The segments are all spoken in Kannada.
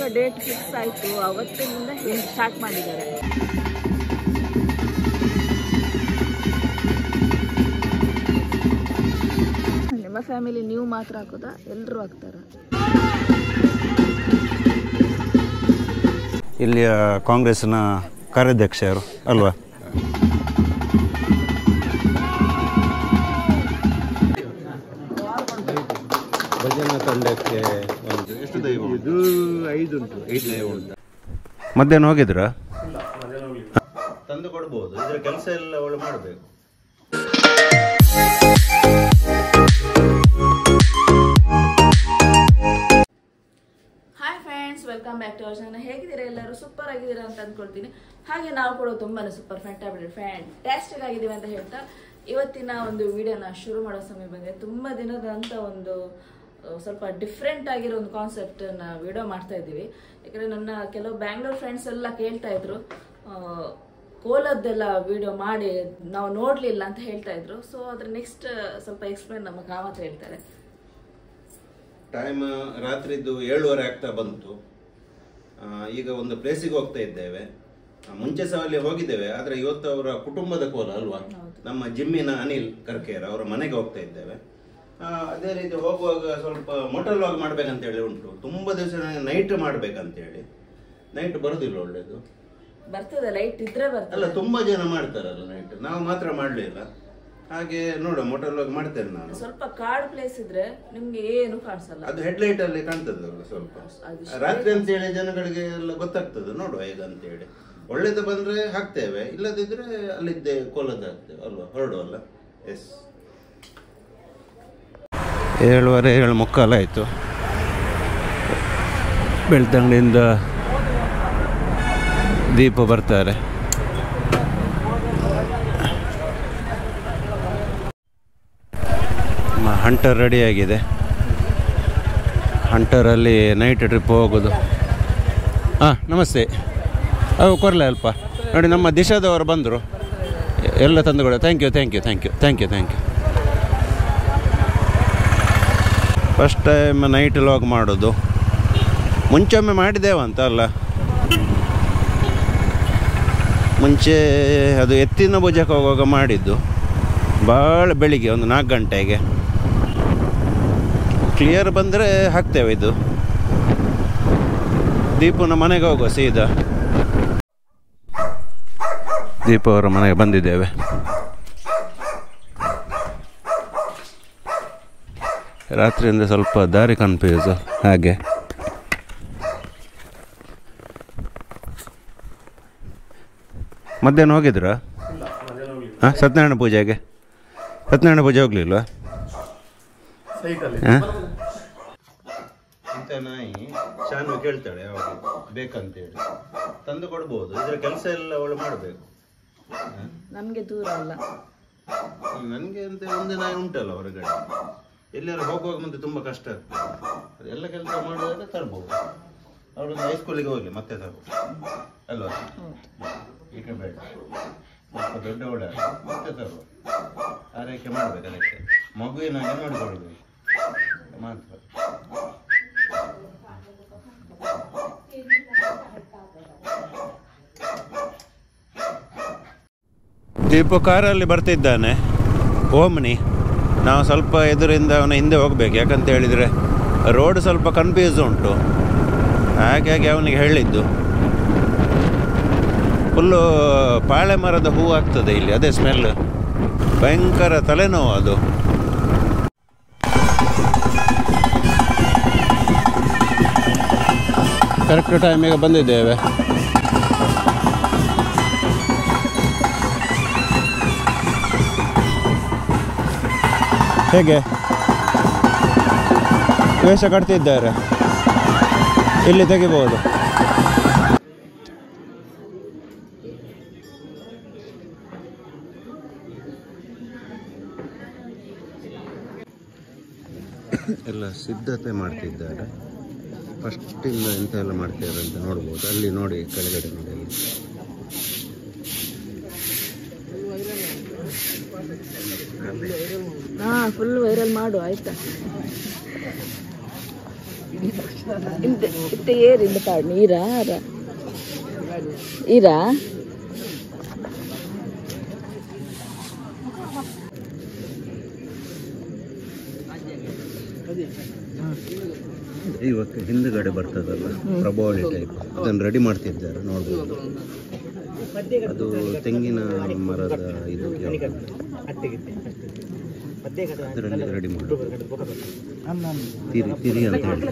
ಯಾವಾಗ ಡೇಟ್ ಫಿಕ್ಸ್ ಆಯಿತು ಅವತ್ತಿನಿಂದ ಸ್ಟಾರ್ಟ್ ಮಾಡಿದ್ದಾರೆ. ನಿಮ್ಮ ಫ್ಯಾಮಿಲಿ ನೀವು ಮಾತ್ರ ಹಾಕೋದಾ ಎಲ್ಲರೂ ಹಾಕ್ತಾರ? ಇಲ್ಲಿಯ ಕಾಂಗ್ರೆಸ್ನ ಕಾರ್ಯಾಧ್ಯಕ್ಷರು ಅಲ್ವಾ? ಭಜನಾ ತಂಡಕ್ಕೆ ಎಷ್ಟು ದೈವ? ಇದು 5 ಉಂಟು. 5 ದೈವ ಉಂಟು. ಮಧ್ಯಾಹ್ನ ಹೋಗಿದ್ರಾ? ತಂದು ಕೊಡ್ಬೋದು. ಇದರ ಕೆಲಸ ಎಲ್ಲ ಅವಳು ಮಾಡಬೇಕು. Hi friends, welcome back to our channel. ಹೇಗಿದ್ದೀರಾ ಎಲ್ಲರೂ? ಸೂಪರ್ ಆಗಿದ್ದೀರಾ ಅಂತ ಅಂದ್ಕೊಳ್ತೀನಿ. ಹಾಗೆ ನಾವು ಕೂಡ ತುಂಬಾ ಸೂಪರ್ ಫ್ಯಾಂಟಾಸ್ಟಿಕ್ ಆಗಿದ್ದೀವಿ ಅಂತ ಹೇಳ್ತಾ ಇವತ್ತಿನ ಒಂದು ವಿಡಿಯೋನ ಶುರು ಮಾಡೋ ಸಮಯ ಬಂದಿದೆ. ತುಂಬ ದಿನದಂತ ಒಂದು ಸ್ವಲ್ಪ ಡಿಫ್ರೆಂಟ್ ಆಗಿರೋ ಒಂದು ಕಾನ್ಸೆಪ್ಟನ್ನು ವಿಡಿಯೋ ಮಾಡ್ತಾ ಇದ್ದೀವಿ. ಯಾಕಂದರೆ ನನ್ನ ಕೆಲವು ಬ್ಯಾಂಗ್ಳೂರ್ ಫ್ರೆಂಡ್ಸ್ ಎಲ್ಲ ಕೇಳ್ತಾ ಇದ್ರು, ಕೋಲದ್ದೆಲ್ಲ ವಿಡಿಯೋ ಮಾಡಿ ನಾವು ನೋಡಲಿಲ್ಲ ಅಂತ ಹೇಳ್ತಾ ಇದ್ರು. ಸೊ ಅದ್ರ ನೆಕ್ಸ್ಟ್ ಸ್ವಲ್ಪ ಎಕ್ಸ್ಪ್ಲೇನ್ ನಮ್ಮ ಕಾಮತ್ ಹೇಳ್ತಾರೆ. ಟೈಮ್ ರಾತ್ರಿದ್ದು 7:30 ಆಗ್ತಾ ಬಂತು. ಈಗ ಒಂದು ಪ್ಲೇಸಿಗೆ ಹೋಗ್ತಾ ಇದ್ದೇವೆ. ಮುಂಚೆ ಸಹ ಅಲ್ಲಿ ಹೋಗಿದ್ದೇವೆ, ಆದರೆ ಇವತ್ತು ಅವರ ಕುಟುಂಬದ ಕೋಲ ಅಲ್ವಾ, ನಮ್ಮ ಜಿಮ್ಮಿನ ಅನಿಲ್ ಕರ್ಕೇರ್ ಅವರ ಮನೆಗೆ ಹೋಗ್ತಾ ಇದ್ದೇವೆ. ಅದೇ ರೀತಿ ಹೋಗುವಾಗ ಸ್ವಲ್ಪ ಮೊಟಲ್ ವಾಕ್ ಮಾಡ್ಬೇಕಂತೇಳಿ ಉಂಟು. ತುಂಬ ದಿವಸ ನೈಟ್ ಮಾಡ್ಬೇಕಂತೇಳಿ. ನೈಟ್ ಬರುದಿಲ್ಲ, ಒಳ್ಳೇದು ಬರ್ತದೆ, ಲೈಟ್ ಇದ್ರೆ ಬರ್ತದೆ. ಅಲ್ಲ, ತುಂಬಾ ಜನ ಮಾಡ್ತಾರಲ್ಲ ನೈಟ್, ನಾವು ಮಾತ್ರ ಮಾಡ್ಲಿಲ್ಲ. ಹಾಗೆ ನೋಡುವ, ಮೊಟಲ್ ವಾಕ್ ಮಾಡ್ತೇನೆ ನಾನು. ಸ್ವಲ್ಪ ಕಾಡ್ ಪ್ಲೇಸ್ ಇದ್ರೆ ನಿಮ್ಗೆ ಏನು ಕಾಣಿಸಲ್ಲ, ಅದು ಹೆಡ್ಲೈಟ್ ಅಲ್ಲಿ ಕಾಣ್ತದಲ್ಲ ಸ್ವಲ್ಪ. ರಾತ್ರಿ ಅಂತ ಹೇಳಿ ಜನಗಳಿಗೆ ಎಲ್ಲ ಗೊತ್ತಾಗ್ತದೆ. ನೋಡುವ ಈಗ ಅಂತ ಹೇಳಿ, ಒಳ್ಳೇದು ಬಂದ್ರೆ ಹಾಕ್ತೇವೆ, ಇಲ್ಲದಿದ್ರೆ ಅಲ್ಲಿದ್ದೆ ಕೋಲದ ಹಾಕ್ತೇವೆ ಅಲ್ವಾ, ಹೊರಡುವಲ್ಲ. ಎಸ್, 7:15 7:45 ಆಯಿತು. ಬೆಳ್ತಂಗಡಿಯಿಂದ ದೀಪ ಬರ್ತಾರೆ. ಹಂಟರ್ ರೆಡಿಯಾಗಿದೆ. ಹಂಟರಲ್ಲಿ ನೈಟ್ ಟ್ರಿಪ್ ಹೋಗೋದು. ನಮಸ್ತೆ. ಅವು ಕೊರಲೆ ಅಲ್ಪ ನೋಡಿ, ನಮ್ಮ ದಿಶಾದವರು ಬಂದರು, ಎಲ್ಲ ತಂದುಕೊಡ. Thank you. First time night log ಮಾಡೋದು. ಮುಂಚೊಮ್ಮೆ ಮಾಡಿದ್ದೇವಂತ ಅಲ್ಲ, ಮುಂಚೆ ಅದು ಎತ್ತಿನ ಭುಜಕ್ಕೆ ಹೋಗುವಾಗ ಮಾಡಿದ್ದು, ಭಾಳ ಬೆಳಿಗ್ಗೆ ಒಂದು 4 ಗಂಟೆಗೆ. ಕ್ಲಿಯರ್ ಬಂದರೆ ಹಾಕ್ತೇವೆ. ಇದು ದೀಪನ ಮನೆಗೆ ಹೋಗುವ ಸೀದಾ. ದೀಪ ಅವರ ಮನೆಗೆ ಬಂದಿದ್ದೇವೆ. ರಾತ್ರಿಯಿಂದ ಸ್ವಲ್ಪ ದಾರಿ ಕನ್ಫ್ಯೂಸು. ಹಾಗೆ ಮಧ್ಯಾಹ್ನ ಹೋಗಿದ್ರಾ? ಸತ್ಯನಾರಾಯಣ ಪೂಜೆಗೆ? ಸತ್ಯನಾರಾಯಣ ಪೂಜೆ ಹೋಗ್ಲಿಲ್ವಾ? ಇಂಥ ನಾಯಿ ಶಾನು ಕೇಳ್ತಾಳೆ ಯಾವಾಗ ಬೇಕಂತೇಳಿ, ತಂದು ಕೊಡ್ಬೋದು. ಇದರ ಕೆಲಸ ಎಲ್ಲ ಅವಳು ಮಾಡಬೇಕು. ನಮಗೆ ದೂರ ಅಲ್ಲ, ನನಗೆ ಅಂತ ಒಂದು ನಾಯಿ ಉಂಟಲ್ಲ ಹೊರಗಡೆ. ಎಲ್ಲರೂ ಹೋಗುವಾಗ ಮುಂದೆ ತುಂಬ ಕಷ್ಟ ಆಗ್ತದೆ. ಅದೆಲ್ಲ ಕೆಲಸ ಮಾಡೋದಾದ್ರೆ ತರ್ಬೋದು. ಅವಳೊಂದು ಹೈಸ್ಕೂಲಿಗೆ ಹೋಗಲಿ ಮತ್ತೆ ತರ್ಬೋದು ಅಲ್ವಾ? ಈಗ ಬೇಡ, ಸ್ವಲ್ಪ ದೊಡ್ಡವಳ ಮತ್ತೆ ತರ್ಬೋದು. ಆರೈಕೆ ಮಾಡಬೇಕು, ಅದಕ್ಕೆ ಮಗುವಿನಾಗೆ ನೋಡಿಕೊಳ್ಬೇಕು ಮಾತ್ರ. ದೀಪು ಕಾರಲ್ಲಿ ಬರ್ತಿದ್ದಾನೆ, ಓಮ್ನಿ. ನಾವು ಸ್ವಲ್ಪ ಎದುರಿಂದ ಅವನ ಹಿಂದೆ ಹೋಗ್ಬೇಕು, ಯಾಕಂತ ಹೇಳಿದರೆ ರೋಡ್ ಸ್ವಲ್ಪ ಕನ್ಫ್ಯೂಸ್ ಉಂಟು. ಹಾಗಾಗಿ ಅವನಿಗೆ ಹೇಳಿದ್ದು, ಫುಲ್ಲು ಪಾಳೆ ಮರದ ಹೂವು ಆಗ್ತದೆ ಇಲ್ಲಿ, ಅದೇ ಸ್ಮೆಲ್, ಭಯಂಕರ ತಲೆನೋವು ಅದು. ಕರೆಕ್ಟ್ ಟೈಮಿಗೆ ಬಂದಿದ್ದೇವೆ. ಹೇಗೆ ವೇಷ ಕಟ್ತಿದ್ದಾರೆ, ಇಲ್ಲಿ ತೆಗಿಬಹುದು. ಎಲ್ಲ ಸಿದ್ಧತೆ ಮಾಡ್ತಿದ್ದಾರೆ. ಫಸ್ಟಿಂದ ಎಂತ ಎಲ್ಲ ಮಾಡ್ತಿದ್ದಾರೆ ಅಂತ ನೋಡ್ಬೋದು. ಅಲ್ಲಿ ನೋಡಿ, ಕೆಳಗಡೆ ನೋಡಿ, ಅಲ್ಲಿ ಫುಲ್ ವೈರಲ್ ಮಾಡು ಆಯ್ತಾ. இந்த ஏர் இந்த பாடு ஈரா ஈரா ಇವತ್ತು ಹಿಂದುಗಡೆ ಬರ್ತದಲ್ಲ ಪ್ರಭಾವಳಿ ಟೈಪ್ ಅದನ್ನು ರೆಡಿ ಮಾಡ್ತಿದ್ದಾರೆ ನೋಡ್ಬೋದು. ಅದು ತೆಂಗಿನ ಮರದ ಇದು ಅದರಲ್ಲಿ ರೆಡಿ ಮಾಡೋದು ತಿರಿ ಅಂತ ಹೇಳಿ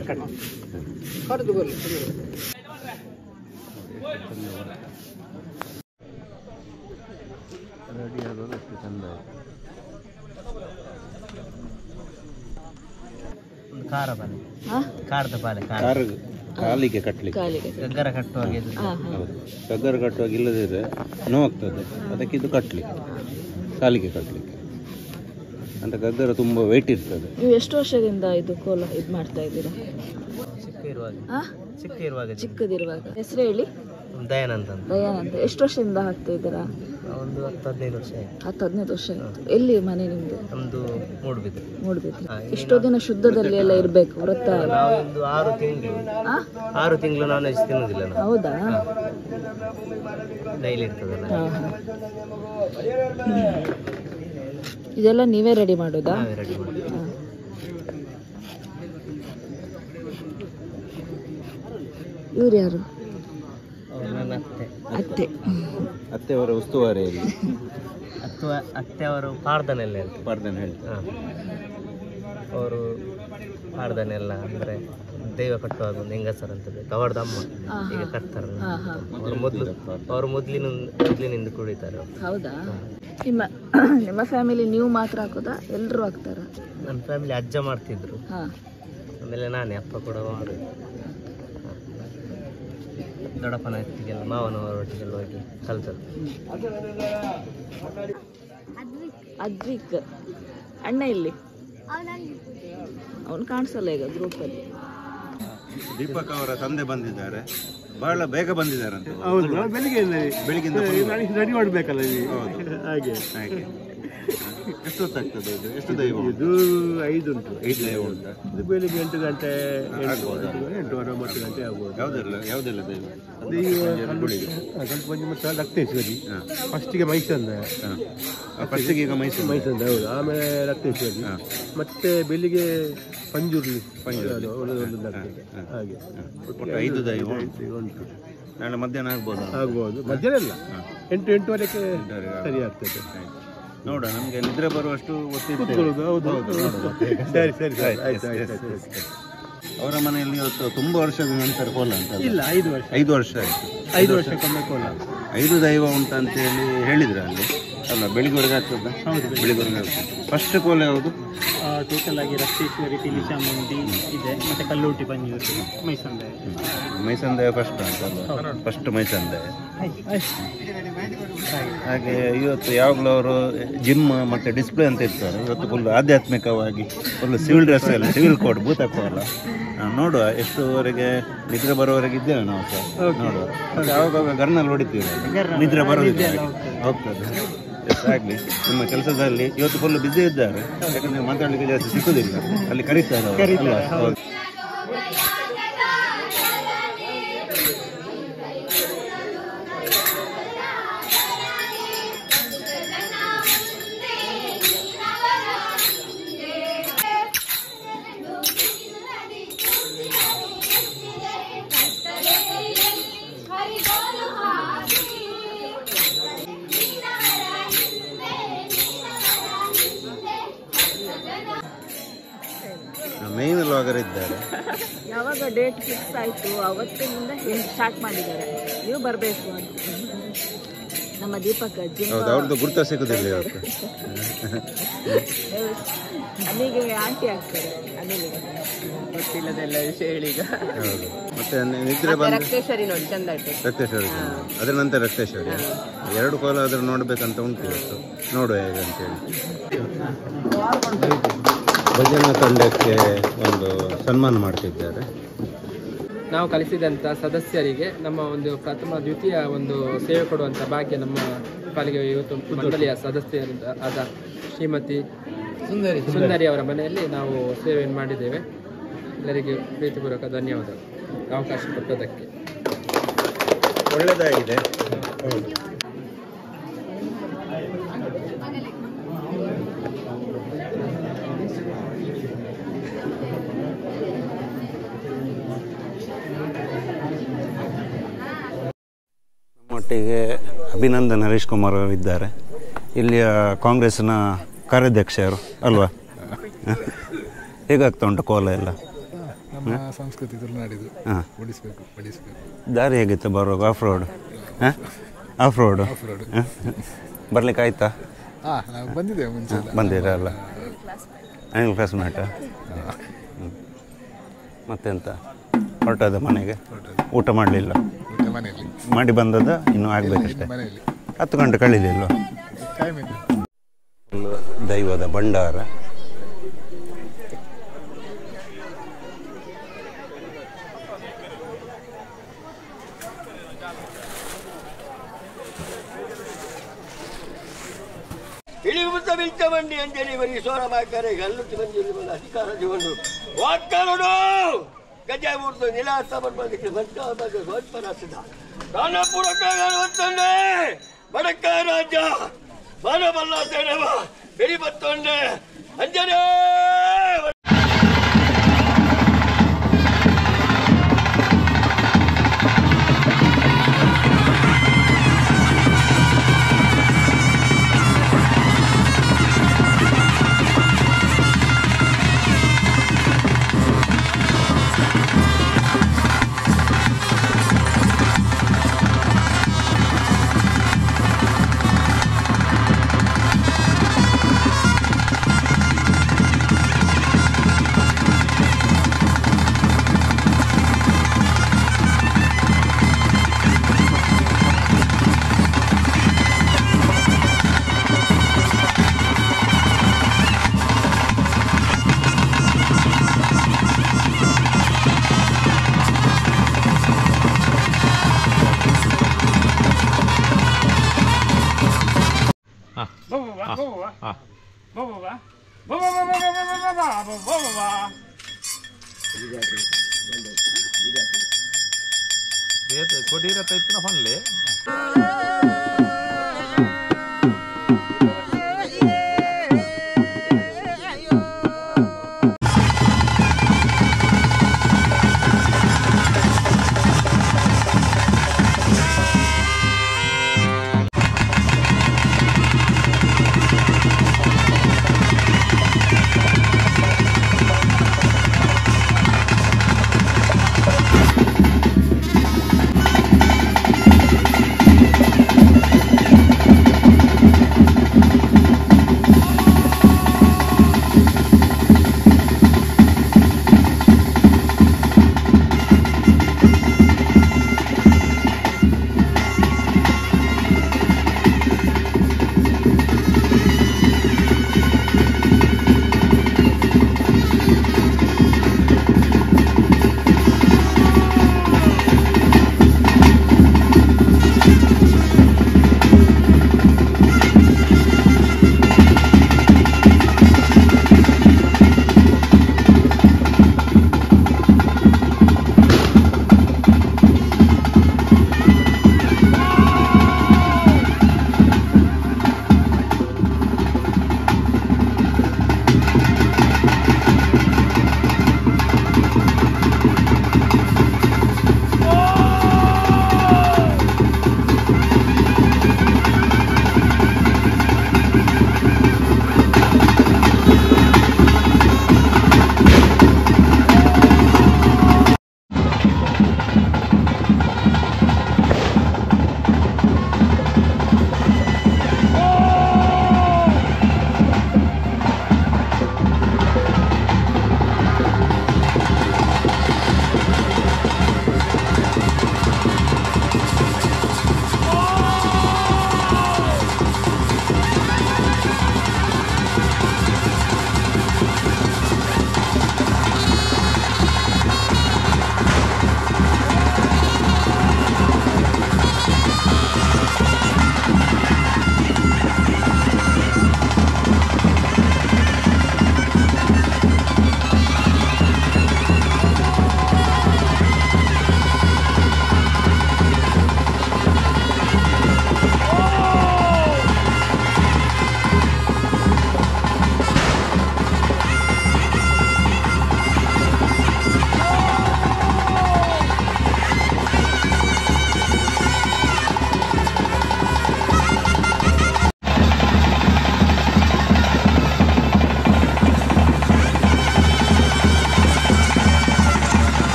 ರೆಡಿ ಆಗೋದು ಅಷ್ಟು ಚಂದ ಆಯಿತು. ಕಾಲಿಗೆ ಕಟ್ಟಲಿಕ್ಕೆ ಗಗ್ಗರ ಕಟ್ಟುವಾಗ ಇಲ್ಲದಿದ್ರೆ ನೋವಾಗ್ತದೆ, ಅದಕ್ಕೆ ಇದು ಕಟ್ಟಲಿಕ್ಕೆ ಕಾಲಿಗೆ ಕಟ್ಟಲಿಕ್ಕೆ ಅಂತ. ಗಗ್ಗರ ತುಂಬ ವೆಯ್ಟ್ ಇರ್ತದೆ. ನೀವು ಎಷ್ಟು ವರ್ಷದಿಂದ ಇದು ಕೋಲ ಇದು ಮಾಡ್ತಾ ಇದ್ದೀರಾ? ಚಿಕ್ಕದಿರುವಾಗ. ಹೆಸರು ಹೇಳಿ. ದಯಾನಂದ. ಎಷ್ಟು ವರ್ಷದಿಂದ ಹಾಕ್ತಾ ಇದ್ದೀರಾ? ಒಂದು 10-15 ವರ್ಷ ಆಯ್ತು. 10-15 ವರ್ಷ ಆಯ್ತು. ಎಲ್ಲಿ ಮನೆ ನಿಮ್ದು? ನಮ್ದು ಮೂಡ್ಬಿದ್ರಿ. ಎಷ್ಟೋ ದಿನ ಶುದ್ಧದಲ್ಲಿ ಎಲ್ಲ ಇರ್ಬೇಕು ವ್ರತ? ನಾವೊಂದು 6 ತಿಂಗಳು ನಾನ್ ವೆಜ್ ತಿನ್ನೋದಿಲ್ಲ. ಹೌದಾ? ಡೈಲಿ ಇರ್ತದಲ್ಲ. ಇದೆಲ್ಲ ನೀವೇ ರೆಡಿ ಮಾಡೋದಾ? ರೆಡಿ ಮಾಡಿ. ಇವ್ರು ಯಾರು? ನನ್ನ ಅತ್ತೆ. ಅತ್ತೆಯವರ ಉಸ್ತುವಾರಿಯಲ್ಲಿ. ಅತ್ತೆಯವರು ಪಾರ್ದನೆಲ್ಲ ಹೇಳ್ತಾರೆ. ಅವರು ಪಾರ್ದನೆಲ್ಲ ಅಂದರೆ ದೈವ ಕಟ್ಟುವಾಗ ಒಂದು ಹೆಂಗಸರು ಅಂತದ್ದು ಕವರ್ದ ಅಮ್ಮ ಈಗ ಕಟ್ತಾರಲ್ಲ, ಅವರು ಮೊದಲಿನಿಂದ ಕುಡಿತಾರೆ. ಹೌದಾ? ನಿಮ್ಮ ಫ್ಯಾಮಿಲಿ ನೀವು ಮಾತ್ರ ಹಾಕೋದಾ ಎಲ್ಲರೂ ಹಾಕ್ತಾರ? ನನ್ನ ಫ್ಯಾಮಿಲಿ ಅಜ್ಜ ಮಾಡ್ತಿದ್ರು, ಆಮೇಲೆ ನಾನೇ ಅಪ್ಪ ಕೂಡ ಮಾಡೋದು. ದೊಡ್ಡಪ್ಪನ ಒಟ್ಟಿಗೆಲ್ಲ ಮಾವನವರ ಒಟ್ಟಿಗೆಲ್ಲ ಹೋಗಿ ಕಲ್ತದ್ದು. ಅದ್ವಿಕ್ ಅಣ್ಣ ಇಲ್ಲಿ? ಅವನು ಕಾಣಿಸಲ್ಲ ಈಗ ಗ್ರೂಪಲ್ಲಿ. ದೀಪಕ್ ಅವರ ತಂದೆ ಬಂದಿದ್ದಾರೆ, ಬಹಳ ಬೇಗ ಬಂದಿದ್ದಾರೆ ಅಂತ. ಬೆಳಿಗ್ಗಿಂದ ರೆಡಿ ಮಾಡಬೇಕಲ್ಲ. ಹಾಗೆ ಎಷ್ಟು ಹೊತ್ತಾಗ್ತದೆ ಇದು? ಎಷ್ಟು ದೈವ? ಇದು 5 ಉಂಟು. 5 ದೈವ ಉಂಟಾ? ಇದು ಬೆಳಿಗ್ಗೆ 8 ಗಂಟೆ 8-9 ಗಂಟೆ ಆಗ್ಬೋದು. ಯಾವುದೆಲ್ಲ ದೈವ? ಸ್ವಲ್ಪ ಮತ್ತು ರಕ್ತೇಶ್ವರಿ. ಫಸ್ಟಿಗೆ ಮೈಸಂದ. ಫಸ್ಟಿಗೆ ಈಗ ಮೈಸಂದ. ಹೌದು. ಆಮೇಲೆ ರಕ್ತೇಶ್ವರಿ, ಮತ್ತೆ ಬೆಳಿಗ್ಗೆ ಪಂಜುರ್ಲಿ ಹಾಗೆ 5 ದೈವ ಉಂಟು. ನಾಳೆ ಮಧ್ಯಾಹ್ನ ಆಗ್ಬೋದು. ಮಧ್ಯಾಹ್ನ ಇಲ್ಲ, 8-8:30ಕ್ಕೆ ಸರಿ ಆಗ್ತದೆ. ನೋಡ, ನಮ್ಗೆ ನಿದ್ರೆ ಬರುವಷ್ಟು ಅವರ ಮನೆಯಲ್ಲಿ ಇವತ್ತು ತುಂಬ ವರ್ಷದ ನಂತರ ಕೋಲ ಅಂತ. ಇಲ್ಲ, 5 ವರ್ಷ. 5 ವರ್ಷ ಆಯ್ತು. 5 ವರ್ಷಕ್ಕೊಮ್ಮೆ ಕೋಲ. 5 ದೈವ ಉಂಟ ಅಂತ ಹೇಳಿ ಹೇಳಿದ್ರೆ ಅಲ್ಲಿ ಅಲ್ಲ, ಬೆಳಿಗ್ಗೆವರೆಗೆ ಆಗ್ತದ? ಬೆಳಿಗ್ಗೆವರೆಗೆ ಆಗ್ತದೆ. ಫಸ್ಟ್ ಕೋಲ ಯಾವುದು? ಟೋಟಲ್ ಆಗಿ ರಕ್ತೇಶ್ವರಿ, ತಿಳಿ ಚಾಮುಂಡಿ ಇದೆ, ಮತ್ತೆ ಕಲ್ಲೋಟಿ ಪಂಜೂರು, ಮೈಸಂದಾಯ. ಮೈಸಂದಾಯ ಫಸ್ಟ್ ಅಂತಲ್ಲ, ಫಸ್ಟ್ ಮೈಸಂದಾಯ. ಹಾಗೆ ಇವತ್ತು ಯಾವಾಗಲೂ ಅವರು ಜಿಮ್ ಮತ್ತು ಡಿಸ್ಪ್ಲೇ ಅಂತ ಇರ್ತಾರೆ. ಇವತ್ತು ಫುಲ್ ಆಧ್ಯಾತ್ಮಿಕವಾಗಿ ಫುಲ್ ಸಿವಿಲ್ ಡ್ರೆಸ್ ಎಲ್ಲ, ಸಿವಿಲ್ ಕೋಡ್ ಭೂತತ್ವಲ್ಲ. ನೋಡುವ ಎಷ್ಟುವರೆಗೆ ನಿದ್ರೆ ಬರೋವರೆಗೆ ಇದ್ದೇವೆ ನಾವು ಸಹ. ನೋಡುವ ಯಾವಾಗ ಗರ್ನಲ್ಲಿ ಹೊಡಿತೀವಿ, ನಿದ್ರೆ ಬರೋದಿಲ್ಲ, ಹೋಗ್ತದೆ. ಆಗಲಿ, ನಿಮ್ಮ ಕೆಲಸದಲ್ಲಿ ಇವತ್ತು ಫುಲ್ ಬ್ಯುಸಿ ಇದ್ದಾರೆ, ಯಾಕಂದರೆ ಮಾತಾಡಲಿಕ್ಕೆ ಜಾಸ್ತಿ ಸಿಕ್ಕುದಿಲ್ಲ. ಅಲ್ಲಿ ಕರೀತಾರೆ. ಮೇನ್ ಲಾಗರ್ ಇದ್ದಾರೆ. ಯಾವಾಗ ಡೇಟ್ ಫಿಕ್ಸ್ ಆಯಿತು ಅವತ್ತಿನಿಂದ ಸ್ಟಾರ್ಟ್ ಮಾಡಿದ್ದಾರೆ. ನೀವು ಬರಬೇಕು ಅಂತ ನಮ್ಮ ದೀಪಕ್ ಅಜ್ಜಿ. ಹೌದು, ಅವ್ರದ್ದು ಗುರ್ತ ಸಿಗೋದಿಲ್ಲ ಇವತ್ತು. ಅಲ್ಲಿಗೆ ಆಂಟಿ ಆಗ್ತಾರೆ. ಅಲ್ಲಿಗೆ ಗೊತ್ತಿಲ್ಲದೆಲ್ಲ ವಿಷಯ ಹೇಳಿ ಈಗ. ಹೌದು, ಮತ್ತೆ ನಿದ್ರೆ ಬಂದು ರಕ್ತೇಶ್ವರಿ ನೋಡಿ, ಚಂದ ಆಯ್ತು. ರಕ್ತೇಶ್ವರಿ, ಅದರ ನಂತರ ರಕ್ತೇಶ್ವರಿ. 2 ಕೋಲ ಆದರೂ ನೋಡ್ಬೇಕಂತ ಉಂಟು ಇವತ್ತು. ನೋಡುವ ಹೇಗೆ ಅಂತೇಳಿ. ಭಜನಾ ತಂಡಕ್ಕೆ ಒಂದು ಸನ್ಮಾನ ಮಾಡ್ತಿದ್ದಾರೆ. ನಾವು ಕಲಿಸಿದಂಥ ಸದಸ್ಯರಿಗೆ ನಮ್ಮ ಒಂದು ಪ್ರಥಮ ದ್ವಿತೀಯ ಒಂದು ಸೇವೆ ಕೊಡುವಂಥ ಭಾಗ್ಯ ನಮ್ಮ ಪಾಲಿಗೆ ಇವತ್ತು ಮಂಡಳಿಯ ಸದಸ್ಯರಾದ ಶ್ರೀಮತಿ ಸುಂದರಿ ಅವರ ಮನೆಯಲ್ಲಿ ನಾವು ಸೇವೆಯನ್ನು ಮಾಡಿದ್ದೇವೆ. ಎಲ್ಲರಿಗೆ ಪ್ರೀತಿಪೂರ್ವಕ ಧನ್ಯವಾದಗಳು ಅವಕಾಶ ಕೊಟ್ಟದಕ್ಕೆ. ಒಳ್ಳೆಯದಾಗಿದೆ. ನಮ್ಮೊಟ್ಟಿಗೆ ಅಭಿನಂದನ್ ಹರೀಶ್ ಕುಮಾರ್ ಅವರು ಇದ್ದಾರೆ. ಇಲ್ಲಿಯ ಕಾಂಗ್ರೆಸ್ನ ಕಾರ್ಯಾಧ್ಯಕ್ಷರು ಅಲ್ವಾ? ಹೇಗಾಗ್ತಾ ಉಂಟು ಕೋಲ ಎಲ್ಲ? ನಮ್ಮ ಸಂಸ್ಕೃತಿ ತುಳುನಾಡಿದು ಉಳಿಸ್ಬೇಕು, ಬೆಳೆಸಬೇಕು. ದಾರಿ ಹೇಗಿತ್ತು ಬರುವಾಗ? ಆಫ್ ರೋಡ್ ಬರ್ಲಿಕ್ಕೆ ಆಯ್ತಾ? ನಾವು ಬಂದಿದ್ದೇವೆ ಮುಂಚೆ. ಬಂದಿರಲ್ಲ ಆ್ಯಂಗಲ್ ಕ್ಲಾಸ್ಮೇಟ. ಮತ್ತೆಂತ ಹೊರಟದ ಮನೆಗೆ? ಊಟ ಮಾಡಲಿಲ್ಲ? ಮನೆಯಲ್ಲಿ ಮಾಡಿ ಬಂದದ? ಇನ್ನೂ ಆಗಬೇಕಷ್ಟೇ. ಮನೆಯಲ್ಲಿ 10 ಗಂಟೆ ಕಳೀಲಿಲ್ವ? ದೈವದ ಭಂಡಾರ. ಇಳಿಯುತ್ತ ಮಿಂಚ ಬಂಡಿ ಅಂಜಲಿ ಬರೀ ಸೋರ ಬಾಕರೆ ಗಲ್ಲುತ್ತಿ ಬಂದಿರುವ ಅಧಿಕಾರ ಜೀವನು ವಾಕ್ಕರುಡು ಗಜ ಮೂರ್ತು ನಿಲಾಸ ಬರ್ಬಂದಿಕ್ಕೆ ಭಟ್ಟ ಸ್ವಲ್ಪರಾಸಿದ ರಾಣಪುರಕ್ಕೆ ಬಡಕ ರಾಜ ಮಾನವಲ್ಲ ಸೇನವ ಬೆಳಿಬತ್ತೊಂಡೆ ಅಂಜನೇ. ಕೊಡಿ ಇರತ್ತ ಇತ್ತು ಫನ್ಲೆ